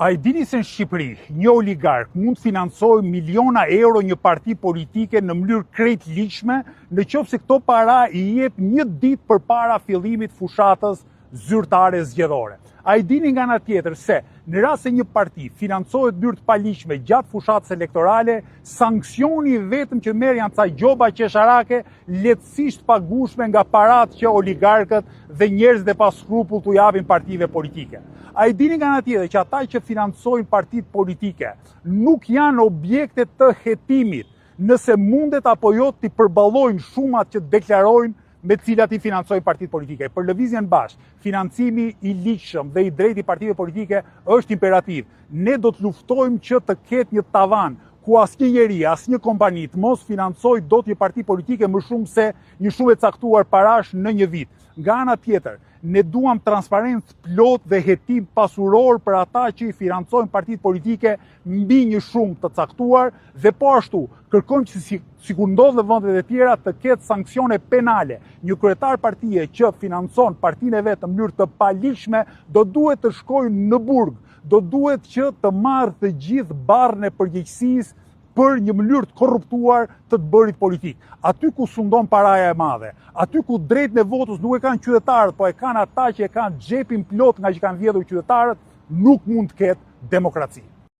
A i dini se në Shqipëri, një oligark mund të financojë miliona euro një parti politike në mënyrë krejt ligjshme, në qoftë se këto para i jep një ditë përpara fillimit fushatës zyrtare zgjedhore. A i dini nga ana tjetër se në rast se një parti financohet në mënyrë të paligjshme gjatë fushatës elektorale, sanksioni vetëm që merr janë ca gjoba qesharake lehtësisht pagueshme nga paratë që oligarkët dhe njerëzit e pa skrupull t'u japin partive politike. A i dini nga ana tjetër që ata që financojnë partitë politike nuk janë objekte të hetimit nëse mundet apo jo t'i përballojnë shumat që deklarojnë me cilat i financojnë partitë politike. Për lëvizjen bashkë, financimi i ligjshëm dhe i drejtë i partive politike është imperativ. Ne do të luftojmë që të ketë një tavan ku asnjë njeri, asnjë kompani të mos financojë dot një parti politike më shumë se një shumë e caktuar parash në një vit. Nga ana tjetër, ne duam transparencë plot dhe hetim pasuror për ata që i financojnë partitë politike mbi një shumë të caktuar dhe po ashtu kërkojmë që sikur ndodh në vendet e tjera të ketë sanksione penale. Një kryetar partie që financon partinë e vet në mënyrë të paligjshme do duhet të shkojë në burg, do duhet që të marrë të gjithë barrën e përgjegjësisë për një mënyrë të korruptuar të bërit politik. Aty ku sundon paraja e madhe, aty ku drejtën e votës nuk e kanë qytetarët, po e kanë ata që e kanë xhepin plot nga që kanë vjedhur qytetarët, nuk mund të ketë demokraci.